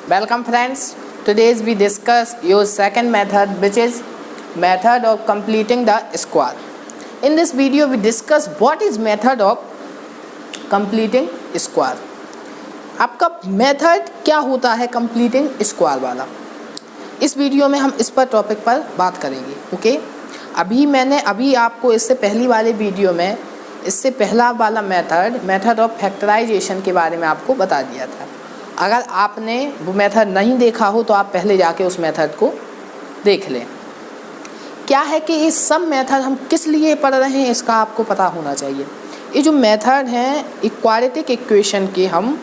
Welcome friends. Today we discuss your second method, which is method of completing the square. In this video we discuss what is method of completing square. आपका method क्या होता है completing square वाला, इस video में हम इस पर टॉपिक पर बात करेंगे. ओके, अभी आपको इससे पहली वाले वीडियो में इससे पहला वाला मेथड ऑफ फैक्टराइजेशन के बारे में आपको बता दिया था. अगर आपने वो मेथड नहीं देखा हो तो आप पहले जाके उस मेथड को देख लें. क्या है कि ये सब मेथड हम किस लिए पढ़ रहे हैं इसका आपको पता होना चाहिए. ये जो मेथड हैं इक्वाड्रेटिक इक्वेशन के हम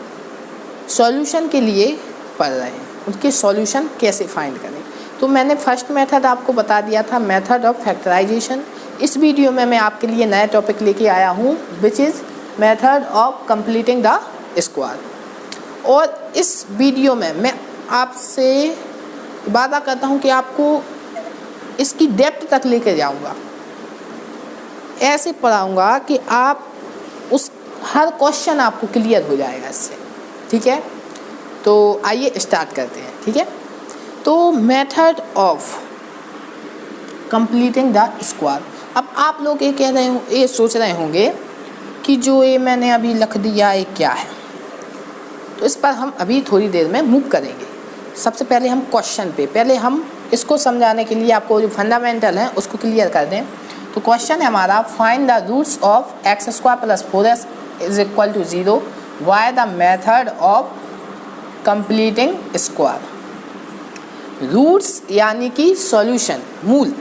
सॉल्यूशन के लिए पढ़ रहे हैं, उनके सॉल्यूशन कैसे फाइंड करें. तो मैंने फर्स्ट मेथड आपको बता दिया था, मेथड ऑफ फैक्टराइजेशन. इस वीडियो में मैं आपके लिए नया टॉपिक लेके आया हूँ, which is method of completing the square. और इस वीडियो में मैं आपसे वादा करता हूँ कि आपको इसकी डेप्थ तक लेके जाऊँगा, ऐसे पढ़ाऊँगा कि आप उस हर क्वेश्चन आपको क्लियर हो जाएगा इससे. ठीक है, तो आइए स्टार्ट करते हैं. ठीक है, तो method of completing the square. अब आप लोग ये सोच रहे होंगे कि जो ये मैंने अभी लिख दिया ये क्या है, तो इस पर हम अभी थोड़ी देर में मूव करेंगे. सबसे पहले हम क्वेश्चन पे, पहले हम इसको समझाने के लिए आपको जो फंडामेंटल है उसको क्लियर कर दें. तो क्वेश्चन है हमारा, find the roots of x square plus 4s is equal to 0 by the method of completing square. Roots यानी कि सॉल्यूशन, मूल,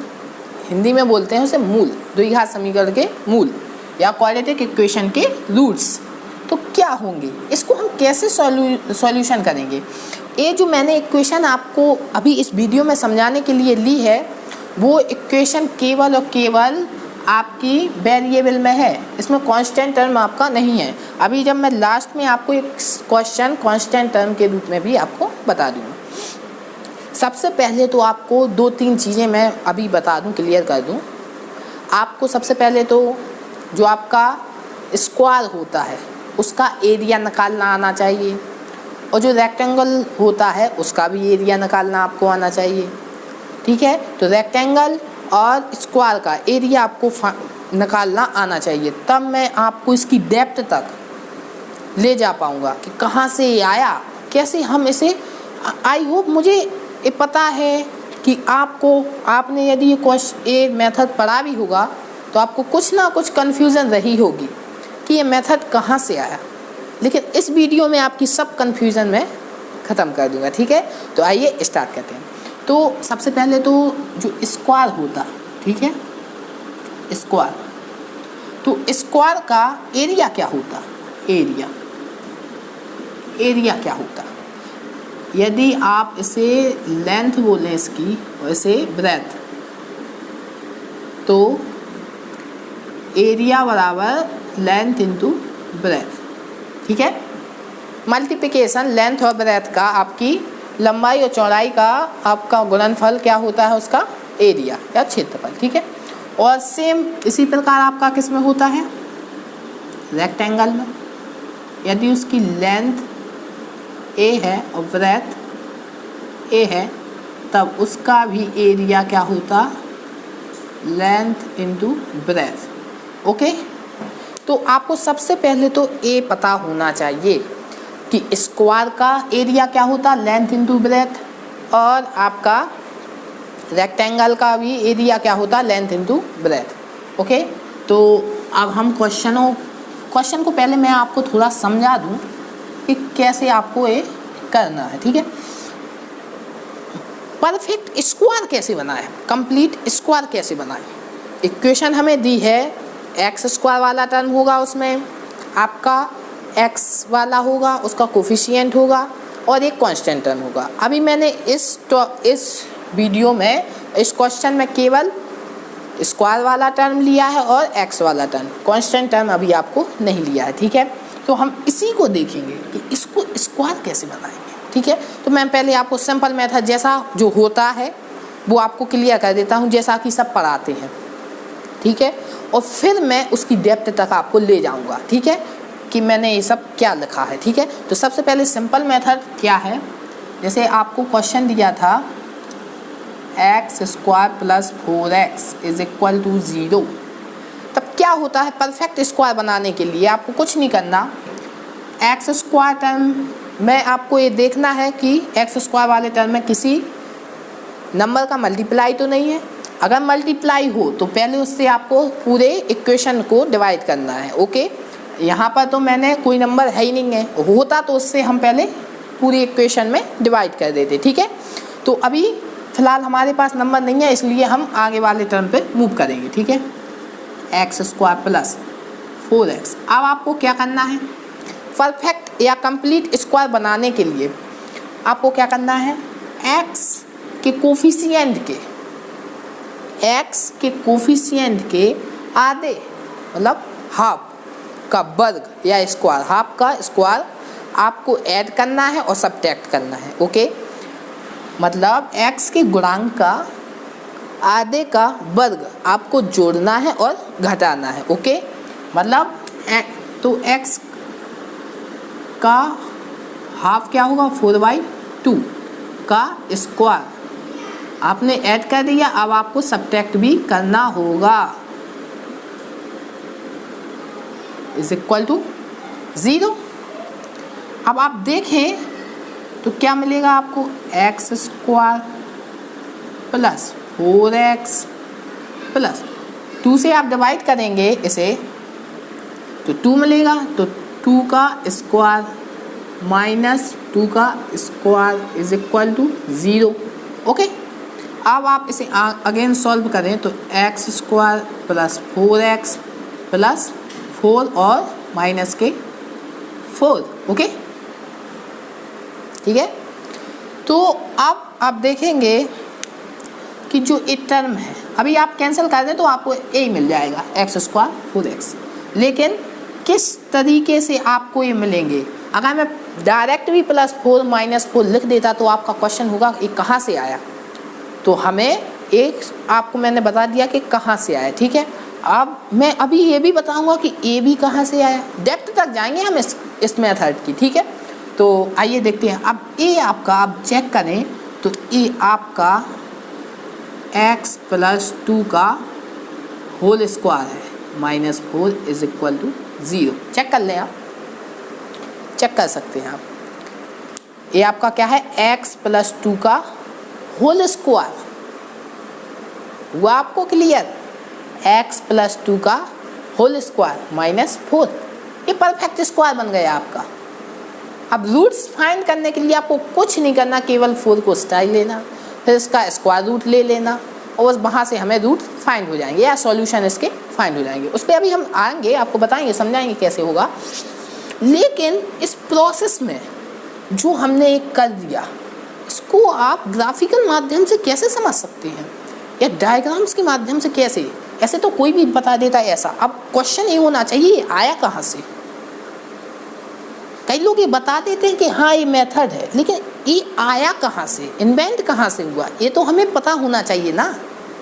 हिंदी में बोलते हैं उसे मूल, द्विघात समीकरण के मूल या क्वाड्रेटिक इक्वेशन के रूट्स. तो क्या होंगे, इसको हम कैसे सॉल्यूशन करेंगे. ये जो मैंने इक्वेशन आपको अभी इस वीडियो में समझाने के लिए ली है, वो इक्वेशन केवल और केवल आपकी वेरिएबल में है, इसमें कांस्टेंट टर्म आपका नहीं है. अभी जब मैं लास्ट में आपको एक क्वेश्चन कांस्टेंट टर्म के रूप में भी आपको बता दूँगा. सबसे पहले तो आपको 2-3 चीज़ें मैं अभी बता दूं, क्लियर कर दूं. आपको सबसे पहले तो जो आपका स्क्वायर होता है उसका एरिया निकालना आना चाहिए, और जो रेक्टेंगल होता है उसका भी एरिया निकालना आपको आना चाहिए. ठीक है, तो रेक्टेंगल और स्क्वायर का एरिया आपको निकालना आना चाहिए, तब मैं आपको इसकी डेप्थ तक ले जा पाऊँगा कि कहाँ से ये आया, कैसे हम इसे. आई होप मुझे ये पता है कि आपने यदि ये मेथड पढ़ा भी होगा तो आपको कुछ ना कुछ कन्फ्यूज़न रही होगी कि ये मेथड कहाँ से आया, लेकिन इस वीडियो में आपकी सब कन्फ्यूज़न मैं ख़त्म कर दूँगा. ठीक है, तो आइए स्टार्ट करते हैं. तो सबसे पहले तो जो स्क्वायर होता, ठीक है, स्क्वायर, तो स्क्वायर का एरिया क्या होता, एरिया क्या होता. यदि आप इसे लेंथ बोलें इसकी और इसे ब्रेथ, तो एरिया बराबर लेंथ इंटू ब्रेथ. ठीक है, मल्टीप्लिकेशन लेंथ और ब्रेथ का आपकी लंबाई और चौड़ाई का आपका गुणनफल क्या होता है, उसका एरिया या क्षेत्रफल. ठीक है, और सेम इसी प्रकार आपका किस में होता है, रेक्टेंगल में. यदि उसकी लेंथ ए है और ब्रेथ ए है, तब उसका भी एरिया क्या होता, लेंथ इंटू ब्रेथ. ओके, तो आपको सबसे पहले तो ए पता होना चाहिए कि स्क्वायर का एरिया क्या होता, लेंथ इंटू ब्रेथ, और आपका रेक्टेंगल का भी एरिया क्या होता, लेंथ इंटू ब्रेथ. ओके, तो अब हम क्वेश्चन को पहले मैं आपको थोड़ा समझा दूं कि कैसे आपको ये करना है. ठीक है, परफेक्ट स्क्वायर कैसे बनाए, कंप्लीट स्क्वायर कैसे बनाए. इक्वेशन हमें दी है, एक्स स्क्वायर वाला टर्म होगा, उसमें आपका एक्स वाला होगा, उसका कोफिशिएंट होगा, और एक कांस्टेंट टर्म होगा. अभी मैंने इस वीडियो में इस क्वेश्चन में केवल स्क्वायर वाला टर्म लिया है और एक्स वाला टर्म, कांस्टेंट टर्म अभी आपको नहीं लिया है. ठीक है, तो हम इसी को देखेंगे कि इसको स्क्वायर कैसे बनाएंगे. ठीक है, तो मैं पहले आपको सिंपल मेथड जैसा जो होता है वो आपको क्लियर कर देता हूँ, जैसा कि सब पढ़ाते हैं. ठीक है, और फिर मैं उसकी डेप्थ तक आपको ले जाऊँगा. ठीक है, कि मैंने ये सब क्या लिखा है. ठीक है, तो सबसे पहले सिंपल मेथड क्या है जैसे आपको क्वेश्चन दिया था x square plus 4x is equal to 0, तब क्या होता है, परफेक्ट स्क्वायर बनाने के लिए आपको कुछ नहीं करना, एक्स स्क्वायर टर्म में आपको ये देखना है कि एक्स स्क्वायर वाले टर्म में किसी नंबर का मल्टीप्लाई तो नहीं है। अगर मल्टीप्लाई हो तो पहले उससे आपको पूरे इक्वेशन को डिवाइड करना है। ओके, यहाँ पर तो मैंने कोई नंबर है ही नहीं है, होता तो उससे हम पहले पूरी इक्वेशन में डिवाइड कर देते। ठीक है, तो अभी फ़िलहाल हमारे पास नंबर नहीं है, इसलिए हम आगे वाले टर्म पे मूव करेंगे। ठीक है, एक्स स्क्वायर प्लस 4x। अब आपको क्या करना है, परफेक्ट या कंप्लीट स्क्वायर बनाने के लिए आपको क्या करना है, x के कोफिशिएंट के आधे मतलब हाफ का वर्ग या स्क्वायर, हाफ का स्क्वायर आपको ऐड करना है और सब्ट्रैक्ट करना है। ओके, मतलब x के गुणांक का आधे का वर्ग आपको जोड़ना है और घटाना है। ओके, मतलब तो x का हाफ क्या होगा, 4/2 का स्क्वायर आपने ऐड कर दिया। अब आपको सब्ट्रैक्ट भी करना होगा, इज इक्वल टू 0। अब आप देखें तो क्या मिलेगा आपको, x square plus 4x plus 2 से आप डिवाइड करेंगे इसे तो 2 मिलेगा, तो 2 का स्क्वायर माइनस 2 का square is equal to 0। Okay, अब आप इसे अगेन सॉल्व करें तो x square plus 4x plus 4 और माइनस के 4। ओके, ठीक है, तो अब आप देखेंगे कि जो एक टर्म है अभी आप कैंसिल कर दें तो आपको यही मिल जाएगा, एक्स स्क्वायर 4x। लेकिन किस तरीके से आपको ये मिलेंगे, अगर मैं डायरेक्ट भी प्लस 4 माइनस 4 लिख देता तो आपका क्वेश्चन होगा ये कहाँ से आया, तो हमें एक आपको मैंने बता दिया कि कहाँ से आया। ठीक है, अब मैं अभी ये भी बताऊंगा कि ए भी कहाँ से आया, डेप्थ तक जाएंगे हम इस मेथड की। ठीक है, तो आइए देखते हैं। अब ए आपका आप चेक करें तो ए आपका x प्लस 2 का होल स्क्वायर है minus 4 is equal to 0। Check कर लें, आप चेक कर सकते हैं। आप ये आपका क्या है, x प्लस 2 का होल स्क्वायर हुआ आपको क्लियर, x प्लस 2 का होल स्क्वायर माइनस 4, ये परफेक्ट स्क्वायर बन गया आपका। अब रूट्स फाइंड करने के लिए आपको कुछ नहीं करना, केवल 4 को स्टाइल लेना, फिर इसका स्क्वायर रूट ले लेना और बस वहाँ से हमें रूट फाइंड हो जाएंगे या सॉल्यूशन इसके फाइंड हो जाएंगे। उस पर अभी हम आएंगे, आपको बताएंगे, समझाएंगे कैसे होगा। लेकिन इस प्रोसेस में जो हमने एक कर दिया इसको आप ग्राफिकल माध्यम से कैसे समझ सकते हैं या डायग्राम्स के माध्यम से कैसे, ऐसे तो कोई भी बता देता है ऐसा। अब क्वेश्चन ये होना चाहिए ये आया कहाँ से। कई लोग ये बता देते हैं कि हाँ ये मेथड है, लेकिन ये आया कहाँ से, इन्वेंट कहाँ से हुआ, ये तो हमें पता होना चाहिए ना,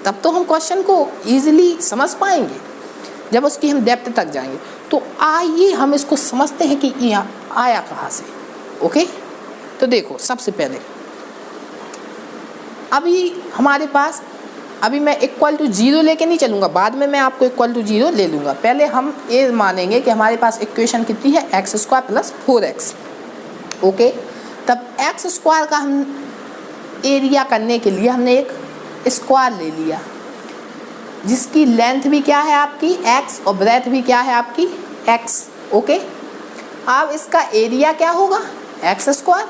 तब तो हम क्वेश्चन को ईजिली समझ पाएंगे जब उसकी हम डेप्थ तक जाएंगे। तो आइए हम इसको समझते हैं कि ये आया कहाँ से। ओके, तो देखो सबसे पहले अभी हमारे पास, अभी मैं इक्वल टू 0 लेके नहीं चलूँगा, बाद में मैं आपको इक्वल टू 0 ले लूँगा। पहले हम ये मानेंगे कि हमारे पास इक्वेशन कितनी है, x square plus 4x। Okay, तब एक्स स्क्वायर का हम एरिया करने के लिए हमने एक स्क्वायर ले लिया जिसकी लेंथ भी क्या है आपकी x और ब्रेथ भी क्या है आपकी x। ओके, अब इसका एरिया क्या होगा, x square,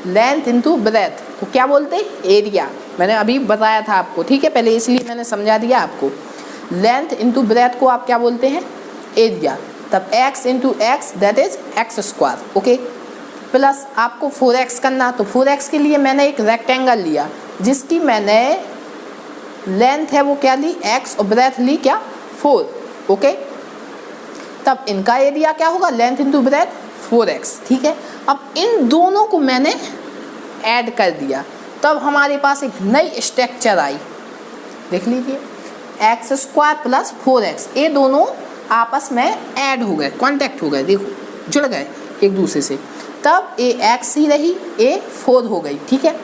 length into breadth को क्या बोलते हैं, एरिया। मैंने अभी बताया था आपको, ठीक है, पहले इसलिए मैंने समझा दिया आपको। लेंथ इंटू ब्रेथ को आप क्या बोलते हैं, एरिया। तब x into x that is x square. Okay, plus आपको 4x करना, तो 4x के लिए मैंने एक रेक्टेंगल लिया जिसकी मैंने लेंथ है वो क्या ली, x और ब्रेथ ली क्या 4। ओके, तब इनका एरिया क्या होगा, लेंथ इंटू ब्रेथ 4x। ठीक है, अब इन दोनों को मैंने ऐड कर दिया, तब हमारे पास एक नई स्ट्रक्चर आई। देख लीजिए, एक्स स्क्वायर प्लस 4x, ये दोनों आपस में ऐड हो गए, कांटेक्ट हो गए, देखो जुड़ गए एक दूसरे से। तब ए एक्स ही रही, ए 4 हो गई, ठीक है,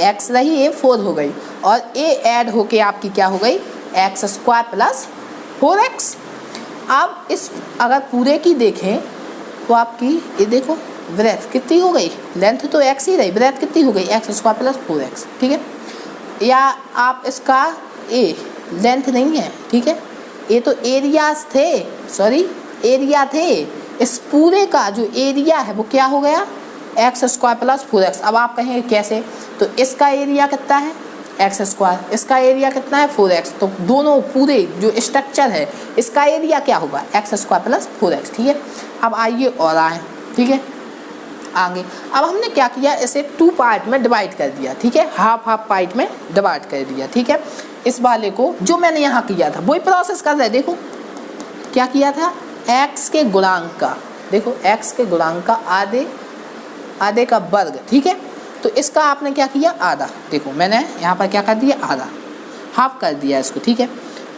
एक्स रही, ए 4 हो गई, और ए ऐड होके आपकी क्या हो गई, एक्स स्क्वायर प्लस 4x। अब इस अगर पूरे की देखें तो आपकी ये देखो ब्रेथ कितनी हो गई, लेंथ तो एक्स ही रही, ब्रेथ कितनी हो गई, एक्स स्क्वायर प्लस 4x, ठीक है। या आप इसका ए लेंथ नहीं है, ठीक है, ये तो एरियाज थे, सॉरी एरिया थे, इस पूरे का जो एरिया है वो क्या हो गया, एक्स स्क्वायर प्लस 4x। अब आप कहेंगे कैसे, तो इसका एरिया कितना है एक्स स्क्वायर, इसका एरिया कितना है 4x, तो दोनों पूरे जो स्ट्रक्चर है इसका एरिया क्या होगा एक्स स्क्वायर प्लस 4x, ठीक है। अब आइए और आए, ठीक है, आगे अब हमने क्या किया, इसे 2 पार्ट में डिवाइड कर दिया, ठीक है, हाफ पार्ट में डिवाइड कर दिया, ठीक है। इस वाले को जो मैंने यहाँ किया था वही प्रोसेस कर रहे, देखो क्या किया था, x के गुणांक का, देखो x के गुणांक का आधे का वर्ग, ठीक है, तो इसका आपने क्या किया आधा, देखो मैंने यहाँ पर क्या कर दिया आधा, हाफ कर दिया इसको, ठीक है।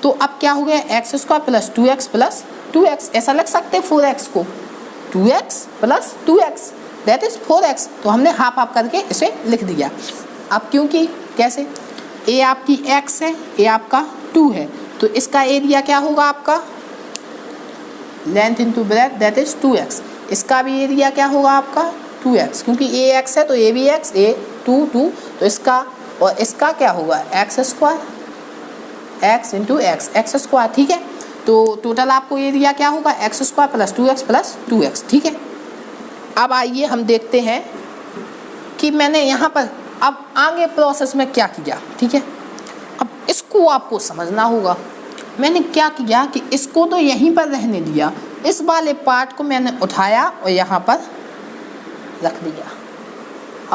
तो अब क्या हो गया x square plus 2x plus 2x, ऐसा लिख सकते हैं 4x को, 2x plus 2x that is 4x, तो हमने हाफ करके इसे लिख दिया। अब क्योंकि कैसे, ए आपकी x है, ए आपका 2 है, तो इसका एरिया क्या होगा आपका length into breadth that is 2x, इसका भी एरिया क्या होगा आपका 2x, क्योंकि ए x है तो ए भी x, ए 2 तो इसका और इसका क्या होगा x square, x into x square, ठीक है। तो टोटल आपको एरिया क्या होगा x square plus 2x plus 2x, ठीक है। अब आइए हम देखते हैं कि मैंने यहाँ पर अब आगे प्रोसेस में क्या किया, ठीक है। अब इसको आपको समझना होगा, मैंने क्या किया कि इसको तो यहीं पर रहने दिया, इस वाले पार्ट को मैंने उठाया और यहाँ पर रख दिया।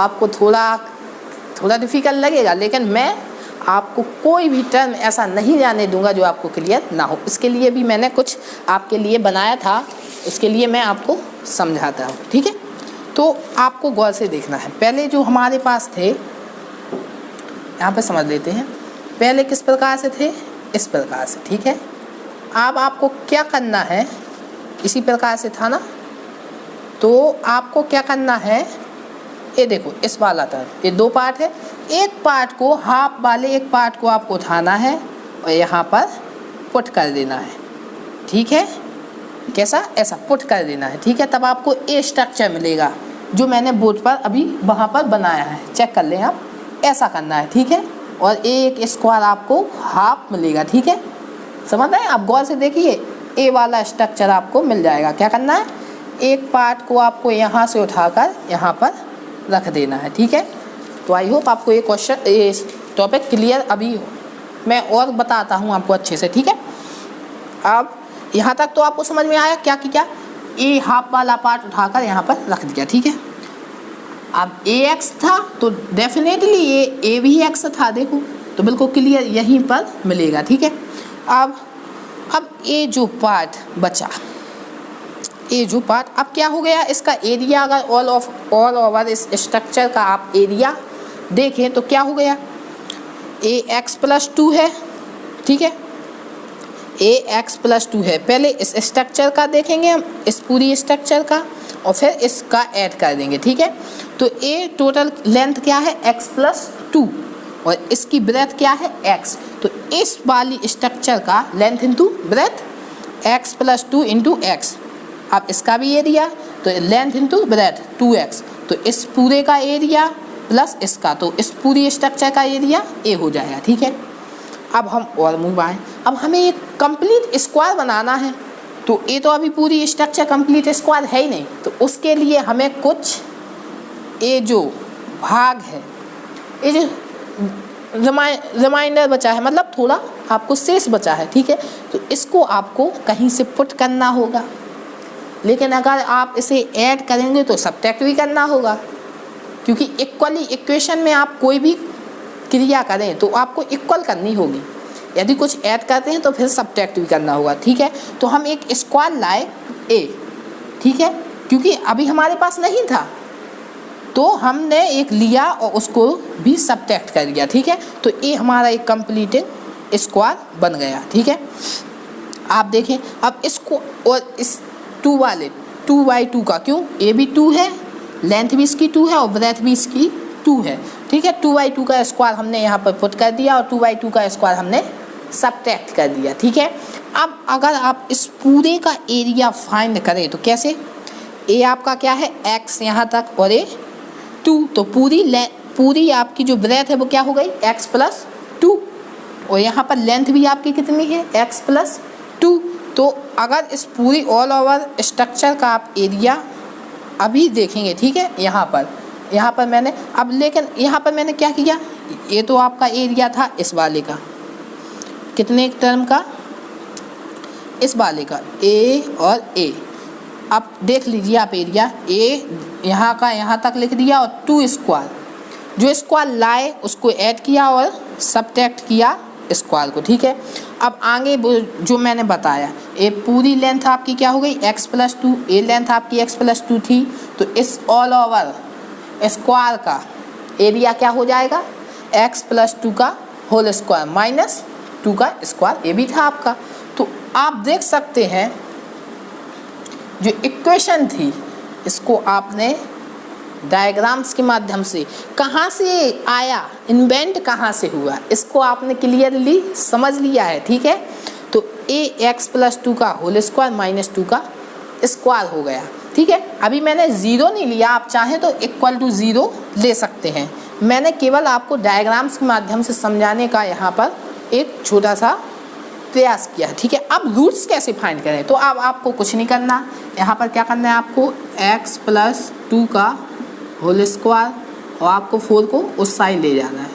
आपको थोड़ा डिफिकल्ट लगेगा, लेकिन मैं आपको कोई भी टर्म ऐसा नहीं जाने दूंगा जो आपको क्लियर ना हो, इसके लिए भी मैंने कुछ आपके लिए बनाया था, इसके लिए मैं आपको समझाता हूँ, ठीक है। तो आपको गौर से देखना है, पहले जो हमारे पास थे यहाँ पे समझ लेते हैं, पहले किस प्रकार से थे, इस प्रकार से, ठीक है। अब आपको क्या करना है, इसी प्रकार से था ना, तो आपको क्या करना है, ये देखो इस वाला तरफ ये 2 पार्ट है, एक पार्ट को हाफ वाले एक पार्ट को आपको उठाना है और यहाँ पर पुट कर देना है, ठीक है, कैसा ऐसा पुट कर देना है, ठीक है। तब आपको ए स्ट्रक्चर मिलेगा जो मैंने बोर्ड पर अभी वहाँ पर बनाया है, चेक कर लें आप, ऐसा करना है, ठीक है। और एक स्क्वायर आपको हाफ मिलेगा, ठीक है, समझ रहे हैं आप, गौर से देखिए ए वाला स्ट्रक्चर आपको मिल जाएगा। क्या करना है, एक पार्ट को आपको यहाँ से उठाकर यहाँ पर रख देना है, ठीक है। तो आई होप आपको ये क्वेश्चन ये टॉपिक क्लियर अभी मैं और बताता हूँ आपको अच्छे से, ठीक है। अब यहाँ तक तो आपको समझ में आया क्या किया, ए हाफ वाला पार्ट उठाकर यहाँ पर रख दिया, ठीक है। अब ए एक्स था तो डेफिनेटली ए भी एक्स था, देखो तो बिल्कुल क्लियर यहीं पर मिलेगा, ठीक है। अब ये जो पार्ट बचा, ये जो पार्ट अब क्या हो गया, इसका एरिया अगर ऑल ओवर इस स्ट्रक्चर का आप एरिया देखें तो क्या हो गया, ए एक्स प्लस 2 है, ठीक है, ए एक्स प्लस 2 है। पहले इस स्ट्रक्चर का देखेंगे हम, इस पूरी स्ट्रक्चर का, और फिर इसका ऐड कर देंगे, ठीक है। तो ए टोटल लेंथ क्या है एक्स प्लस 2 और इसकी ब्रेथ क्या है एक्स, तो इस वाली स्ट्रक्चर का length into breadth x plus 2 into x. अब इसका भी एरिया तो लेंथ इंटू ब्रेथ 2x, तो इस पूरे का एरिया प्लस इसका, तो इस पूरी स्ट्रक्चर का एरिया ए हो जाएगा, ठीक है। अब हम और मूव आए, अब हमें एक कंप्लीट स्क्वायर बनाना है, तो ये तो अभी पूरी स्ट्रक्चर कंप्लीट स्क्वायर है ही नहीं, तो उसके लिए हमें कुछ ये जो भाग है, ये जो रिमाइंडर बचा है, मतलब थोड़ा आपको शेष बचा है, ठीक है, तो इसको आपको कहीं से पुट करना होगा। लेकिन अगर आप इसे ऐड करेंगे तो सब्ट्रैक्ट भी करना होगा, क्योंकि इक्वली इक्वेशन में आप कोई भी क्रिया करें तो आपको इक्वल करनी होगी, यदि कुछ ऐड करते हैं तो फिर सब्ट्रैक्ट भी करना होगा, ठीक है। तो हम एक स्क्वायर लाए ए, ठीक है, क्योंकि अभी हमारे पास नहीं था तो हमने एक लिया और उसको भी सब्ट्रैक्ट कर दिया, ठीक है। तो ये हमारा एक कंप्लीटेड स्क्वायर बन गया, ठीक है। आप देखें अब इसको, और इस 2 वाले 2/2 का, क्यों ए भी 2 है लेंथ भी इसकी 2 है और ब्रेथ भी इसकी 2 है, ठीक है। 2/2 का स्क्वायर हमने यहाँ पर पुट कर दिया और 2/2 का स्क्वायर हमने सब्ट्रैक्ट कर दिया, ठीक है। अब अगर आप इस पूरे का एरिया फाइंड करें तो कैसे, ए आपका क्या है x यहाँ तक और ए 2, तो पूरी आपकी जो ब्रेथ है वो क्या हो गई x + 2 और यहाँ पर लेंथ भी आपकी कितनी है x + 2। तो अगर इस पूरी ऑल ओवर स्ट्रक्चर का आप एरिया अभी देखेंगे, ठीक है, यहाँ पर मैंने अब लेकिन यहाँ पर मैंने क्या किया, ये तो आपका एरिया था इस वाले का, कितने टर्म का, इस वाले का ए और ए। अब देख लीजिए आप एरिया, ए यहाँ का यहाँ तक लिख दिया और 2 स्क्वायर, जो स्क्वायर लाए उसको ऐड किया और सब्ट्रैक्ट किया स्क्वायर को, ठीक है। अब आगे जो मैंने बताया, ए पूरी लेंथ आपकी क्या हो गई x + 2, ए लेंथ आपकी x + 2 थी, तो इस ऑल ओवर स्क्वायर का एरिया क्या हो जाएगा x + 2 का होल स्क्वायर माइनस 2 का स्क्वायर, ये भी था आपका। तो आप देख सकते हैं जो इक्वेशन थी इसको आपने डायग्राम्स के माध्यम से कहाँ से आया, इन्वेंट कहाँ से हुआ, इसको आपने क्लियरली समझ लिया है, ठीक है। तो ए x + 2 का होल स्क्वायर माइनस 2 का स्क्वायर हो गया, ठीक है। अभी मैंने 0 नहीं लिया, आप चाहें तो = 0 ले सकते हैं, मैंने केवल आपको डायग्राम्स के माध्यम से समझाने का यहाँ पर एक छोटा सा प्रयास किया, ठीक है। अब रूट्स कैसे फाइंड करें, तो अब आपको कुछ नहीं करना, यहाँ पर क्या करना है, आपको x + 2 का होल स्क्वायर और आपको 4 को उस साइड ले जाना है,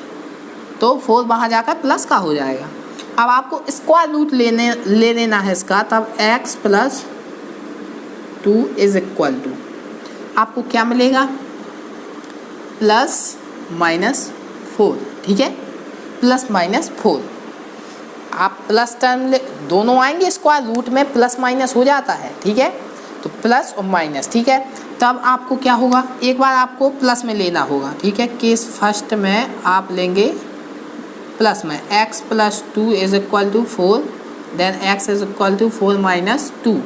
तो 4 वहाँ जाकर प्लस का हो जाएगा। अब आपको स्क्वायर रूट ले लेना है इसका, तब x + 2 = आपको क्या मिलेगा +-4, ठीक है, +-4। आप प्लस टर्म दोनों आएंगे स्क्वायर रूट में, +- हो जाता है, ठीक है, तो प्लस और माइनस, ठीक है। तब आपको क्या होगा, एक बार आपको प्लस में लेना होगा, ठीक है। केस फर्स्ट में आप लेंगे प्लस में x + 2 = 4, then x = 4 - 2,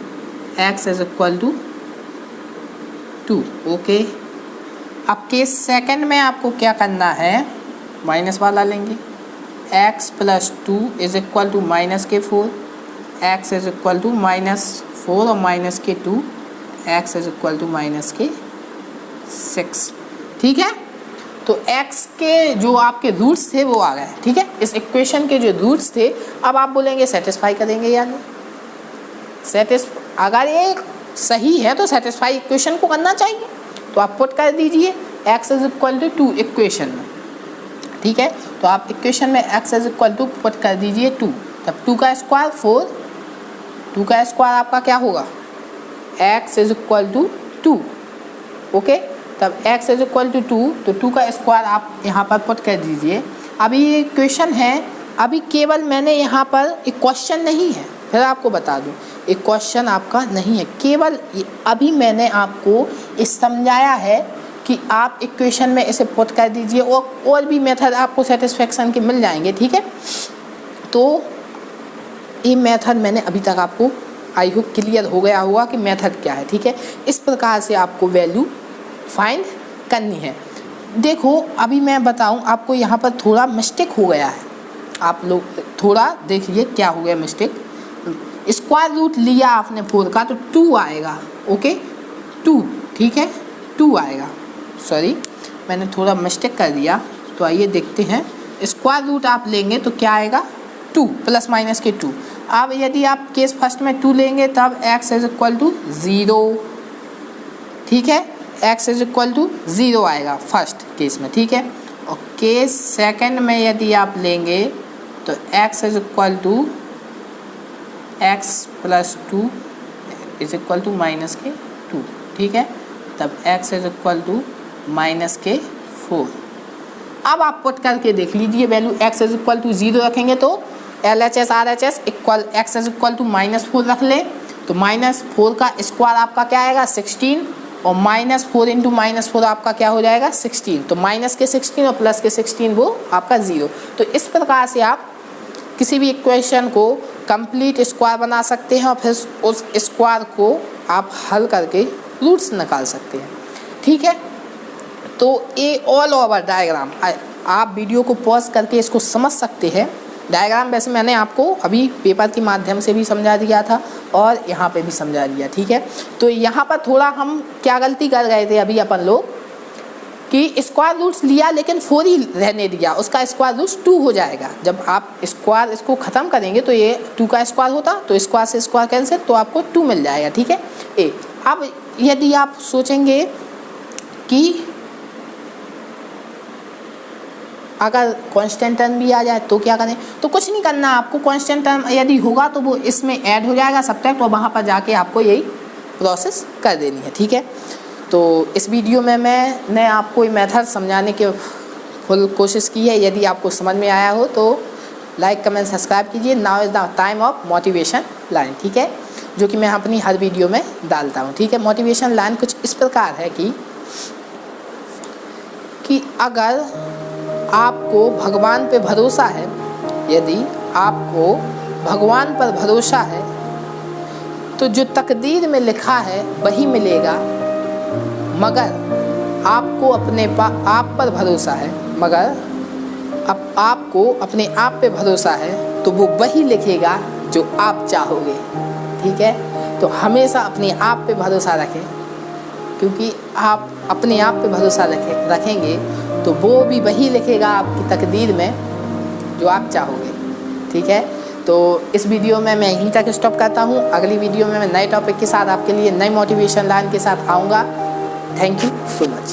x = 2, okay. अब केस सेकंड में आपको क्या करना है, माइनस वाला लेंगे, x + 2 = -4, x = -4 और -2, x = -6, ठीक है। तो x के जो आपके रूट्स थे वो आ गए, ठीक है। इस इक्वेशन के जो रूट्स थे, अब आप बोलेंगे सेटिस्फाई करेंगे या नहीं, अगर ये सही है तो सेटिस्फाई इक्वेशन को करना चाहिए, तो आप पुट कर दीजिए x = 2 इक्वेशन में, ठीक है। तो आप इक्वेशन में x = पुट कर दीजिए 2, तब 2 का स्क्वायर 4, 2 का स्क्वायर आपका क्या होगा x = 2, ओके। तब x = 2, तो 2 का स्क्वायर आप यहाँ पर पुट कर दीजिए। अभी ये इक्वेशन है, अभी केवल मैंने यहाँ पर एक क्वेश्चन नहीं है, फिर आपको बता दूँ एक क्वेश्चन आपका नहीं है, केवल अभी मैंने आपको इस समझाया है कि आप इक्वेशन में इसे पुट कर दीजिए, और भी मेथड आपको सेटिस्फेक्शन के मिल जाएंगे, ठीक है। तो ये मेथड मैंने अभी तक आपको आई होप क्लियर हो गया होगा कि मेथड क्या है, ठीक है। इस प्रकार से आपको वैल्यू फाइंड करनी है। देखो अभी मैं बताऊं आपको, यहाँ पर थोड़ा मिस्टेक हो गया है, आप लोग थोड़ा देखिए क्या हो गया मिस्टेक। स्क्वायर रूट लिया आपने 4 का तो 2 आएगा, ओके, 2, ठीक है, 2 आएगा, सॉरी मैंने थोड़ा मिस्टेक कर दिया। तो आइए देखते हैं, स्क्वायर रूट आप लेंगे तो क्या आएगा 2 ± 2। अब यदि आप केस फर्स्ट में 2 लेंगे तब x = 0, ठीक है, x = 0 आएगा फर्स्ट केस में, ठीक है। और केस सेकंड में यदि आप लेंगे तो x = x + 2 = -2, ठीक है, तब x = -4। अब आप पुट करके देख लीजिए वैल्यू, x = 0 रखेंगे तो LHS RHS इक्वल x = -4 रख लें, तो -4 का स्क्वायर आपका क्या आएगा 16, और -4 × -4 आपका क्या हो जाएगा 16, तो माइनस के 16 और प्लस के 16 वो आपका 0। तो इस प्रकार से आप किसी भी इक्वेशन को कंप्लीट स्क्वायर बना सकते हैं और फिर उस स्क्वायर को आप हल करके रूट्स निकाल सकते हैं, ठीक है। तो ए ऑल ओवर डायग्राम, आप वीडियो को पॉज करके इसको समझ सकते हैं। डायग्राम वैसे मैंने आपको अभी पेपर के माध्यम से भी समझा दिया था और यहाँ पे भी समझा दिया, ठीक है। तो यहाँ पर थोड़ा हम क्या गलती कर गए थे अभी अपन लोग कि स्क्वायर रूट्स लिया लेकिन 4 ही रहने दिया, उसका स्क्वायर रूट्स 2 हो जाएगा। जब आप स्क्वायर इसको ख़त्म करेंगे तो ये 2 का स्क्वायर होता, तो स्क्वायर से स्क्वायर कैंसिल, तो आपको 2 मिल जाएगा, ठीक है। ए अब यदि आप सोचेंगे कि अगर कांस्टेंट टर्म भी आ जाए तो क्या करें, तो कुछ नहीं करना आपको। कांस्टेंट टर्म यदि होगा तो वो इसमें ऐड हो जाएगा सब्ट्रैक्ट, और वहाँ पर जाके आपको यही प्रोसेस कर देनी है, ठीक है। तो इस वीडियो में मैंने आपको ये मेथड समझाने की फुल कोशिश की है। यदि आपको समझ में आया हो तो लाइक कमेंट सब्सक्राइब कीजिए। Now is the time of motivation line, ठीक है, जो कि मैं अपनी हर वीडियो में डालता हूँ, ठीक है। मोटिवेशन लाइन कुछ इस प्रकार है कि अगर आपको भगवान पे भरोसा है, यदि आपको भगवान पर भरोसा है तो जो तकदीर में लिखा है वही मिलेगा, मगर आपको आप पर भरोसा है, मगर अब आपको अपने आप पे भरोसा है तो वो वही लिखेगा जो आप चाहोगे, ठीक है। तो हमेशा अपने आप पे भरोसा रखें, क्योंकि आप अपने आप पे भरोसा रखेंगे तो वो भी वही लिखेगा आपकी तकदीर में जो आप चाहोगे, ठीक है। तो इस वीडियो में मैं यहीं तक स्टॉप करता हूँ। अगली वीडियो में मैं नए टॉपिक के साथ आपके लिए नई मोटिवेशन लाइन के साथ आऊँगा। Thank you so much.